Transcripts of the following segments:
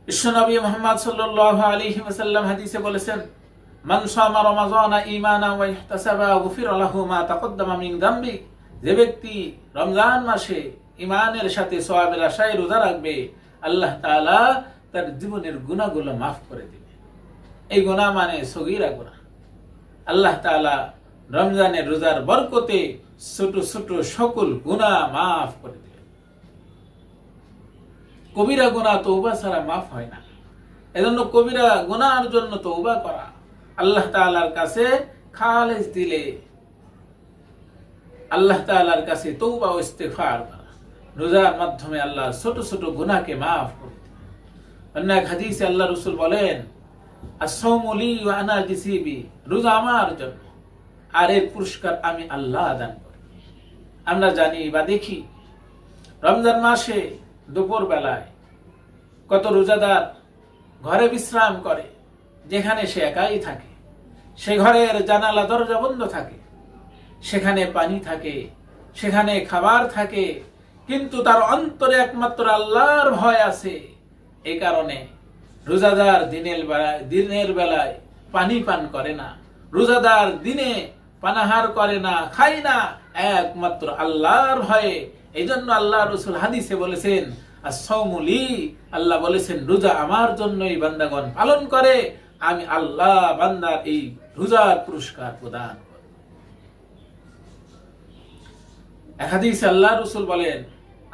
বিশ্বনবী মুহাম্মদ সাল্লাল্লাহু আলাইহি ওয়াসাল্লাম হাদিসে বলেছেন, মান সামা রমাযানা ঈমানান ওয়া ইহতাসাবা গুফিরা লাহু মা তাকদ্দামা মিন যামবি। যে ব্যক্তি রমজান মাসে ঈমানের সাথে সওয়াবের আশায় রোজা রাখবে, আল্লাহ তাআলা তার জীবনের গুনাহগুলো মাফ করে দিবে। এই গুনাহ মানে সগীরা গুনাহ। আল্লাহ তাআলা রমজানের রোজার বরকতে ছোট ছোট সকল গুনাহ মাফ করে দিবে। কবিরা গুনাহ তওবা ছাড়া মাফ হয় না। এজন্য কবিরা গুনাহর জন্য তওবা করা, আল্লাহ তাআলার কাছে খালেস দিলে আল্লাহ তাআলার কাছে তওবা ও ইস্তিগফার করা, রোজার মাধ্যমে আল্লাহ ছোট ছোট গুনাহকে মাফ করে দেন। অন্য এক হাদিসে আল্লাহ রাসূল বলেন, আস-সাওমু লি ওয়া আনা জিসিবি, রোজা আমার জন্য আর এর পুরস্কার আমি আল্লাহ দান করি। আমরা জানি বা দেখি রমজান মাসে দুপুর বেলায় কত রোজাদার ঘরে বিশ্রাম করে, যেখানে সে একাই থাকে। সে ঘরের জানালা দরজা বন্ধ থাকে, সেখানে পানি থাকে, সেখানে খাবার থাকে, কিন্তু তার অন্তরে একমাত্র আল্লাহর ভয় আছে। এই কারণে রোজাদার দিনের বেলায় পানি পান করে না, রোজাদার দিনে পানাহার করে না, খায় না, একমাত্র আল্লাহর ভয়ে। এই জন্য আল্লাহ রাসূল হাদিসে বলেছেন, আস-সাওমু লি, আল্লাহ বলেছেন রোজা আমার জন্যই বান্দাগণ পালন করে, আমি আল্লাহ বান্দার এই রোজার পুরস্কার প্রদান করি। এক হাদিসে আল্লাহ রাসূল বলেন,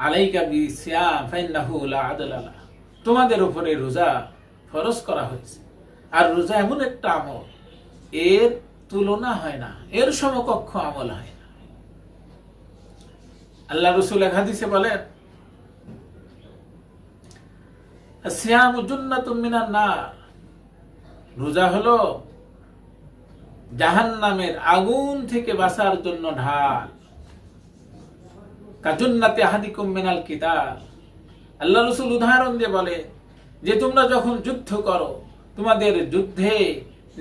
আলাইকা বিসিয়াম ফাইন্নাহু লা আদলা লাহ, তোমাদের উপরে রোজা ফরজ করা হয়েছে। আর রোজা এমন একটা আমল, এর তুলনা হয় না, এর সমকক্ষ আমল হয় না। আল্লাহ রাসূল এক হাদিসে বলেন, সিয়ামু জুন্নাতুম মিনান নার, রোজা হলো জাহান্নামের আগুন থেকে বাঁচার জন্য ঢাল। কাজুন্নাতি আহাদিকুম মিনাল কিতাল, আল্লাহ রাসূল উদাহরণ দিয়ে বলে যে তোমরা যখন যুদ্ধ করো, তোমাদের যুদ্ধে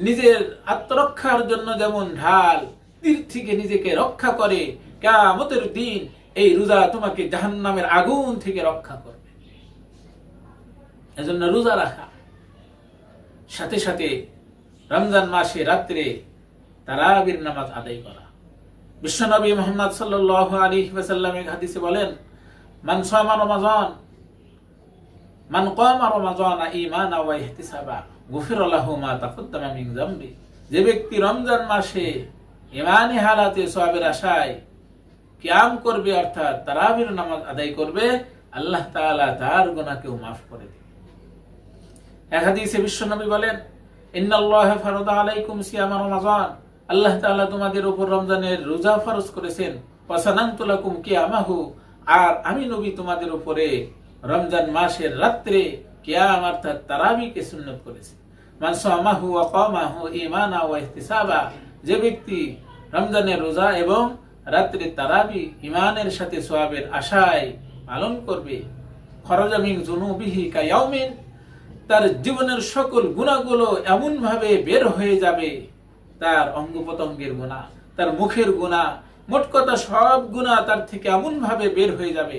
নিজের আত্মরক্ষার জন্য যেমন ঢাল তীর থেকে নিজেকে রক্ষা করে, কিয়ামতের দিন এই রোজা তোমাকে জাহান্নামের আগুন থেকে রক্ষা করবে। এজন্য রোজা রাখা, সাথে সাথে রমজান মাসে রাত্রে তারাবির নামাজ আদায় করা। বিশ্বনবী মুহাম্মদ সাল্লাল্লাহু আলাইহি ওয়াসাল্লাম এক হাদিসে বলেন, মান সামা রমাযান মান কামা রমাযানা ঈমানান ওয়া ইহতিসাবা গুফিরা লাহু মা তাকদ্দামা মিন যামবি। যে ব্যক্তি রমজান মাসে ঈমানি হালাতে সওয়াবের আশায় কিয়াম করবে, অর্থাৎ তারাবির নামাজ আদায় করবে, আল্লাহ তাআলা তার গুনাহকেও মাফ করে দেবে। এক হাদিসে বিশ্বনবী বলেন, ইন্নাল্লাহা ফারাদা আলাইকুম সিয়ামা রমাযান, আল্লাহ তাআলা তোমাদের উপর রমজানের রোজা ফরজ করেছেন। ওয়া সানানতু লাকুম কিয়ামাহু, আর আমি নবী তোমাদের উপরে রমজান মাসের রাত্রে কিয়াম অর্থাৎ তারাবিকে সুন্নাত করেছি। মান সামাহু ওয়া কামাহু ঈমানা ওয়া ইহতিসাবা, যে ব্যক্তি রমজানের রোজা এবং রাত্রে তারাবি ঈমানের সাথে সওয়াবের আশায় পালন করবে, খরাজা মিন যুনুবিহি কায়াউমিন, তার জীবনের সকল গুনাহগুলো এমন ভাবে বের হয়ে যাবে, তার অঙ্গ প্রত্যঙ্গের গুনাহ, তার মুখের গুনাহ, মোট কথা সব গুনাহ তার থেকে এমন ভাবে বের হয়ে যাবে,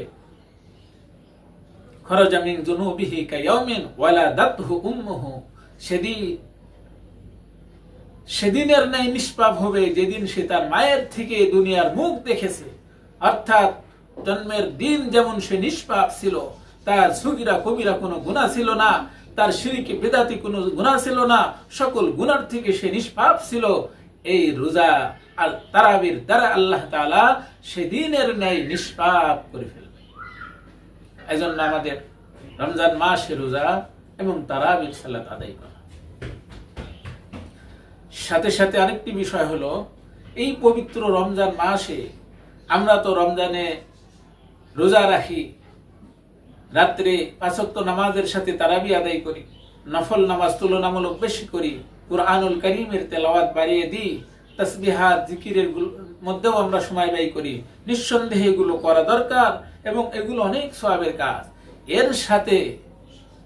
খরাজা মিন যুনুবিহি কায়াউমিন ওয়ালাদাতহু উম্মুহু, সেদিনের ন্যায় নিষ্পাপ হবে যেদিন সে তার মায়ের থেকে দুনিয়ার মুখ দেখেছে। অর্থাৎ জন্মের দিন যেমন সে নিষ্পাপ ছিল, তার সগীরা কবিরা কোনো গুনাহ ছিল না, তার শিরকি বিদআতি কোনো গুনাহ ছিল না, সকল গুনাহ থেকে সে নিষ্পাপ ছিল। এই রোজা আর তারাবির দ্বারা আল্লাহ তাআলা সেদিনের ন্যায় নিষ্পাপ করে ফেলবে। এজন্য আমাদের রমজান মাসে রোজা এবং তারাবির সালাত আদায় করা। সাথে সাথে আরেকটি বিষয় হলো, এই পবিত্র রমজান মাসে আমরা তো রমজানে রোজা রাখি, রাত্রে ৫ ওয়াক্ত নামাজের সাথে তারাবি আদায় করি, নফল নামাজ তুলনামূলক বেশি করি, কুরআনুল কারীমের তেলাওয়াত বাড়িয়ে দিই, তাসবিহাত জিকিরের মধ্যেও আমরা সময় ব্যয় করি। নিঃসন্দেহে এগুলো করা দরকার এবং এগুলো অনেক সওয়াবের কাজ। এর সাথে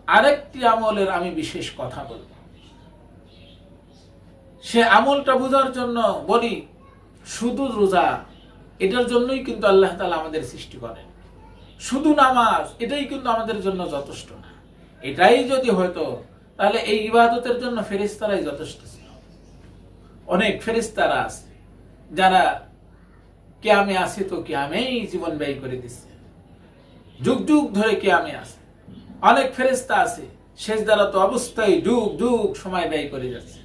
আরেকটি আমলের আমি বিশেষ কথা বলবো, সে আমলটা বোঝার জন্য বলি, শুধু রোজা এটার জন্যই কিন্তু আল্লাহ তাআলা আমাদের সৃষ্টি করেন। শুধু নামাজ এটাই কিন্তু আমাদের জন্য যথেষ্ট না। এটাই যদি হতো তাহলে এই ইবাদতের জন্য ফেরেশতারাই যথেষ্ট ছিল। অনেক ফেরেশতারা আছে যারা কিয়ামে আছে তো কিয়ামেই জীবন ব্যয় করে দিচ্ছে, যুগ যুগ ধরে কিয়ামে আছে। অনেক ফেরেশতা আছে সেজদারত অবস্থায় যুগ যুগ সময় ব্যয় করে যাচ্ছে।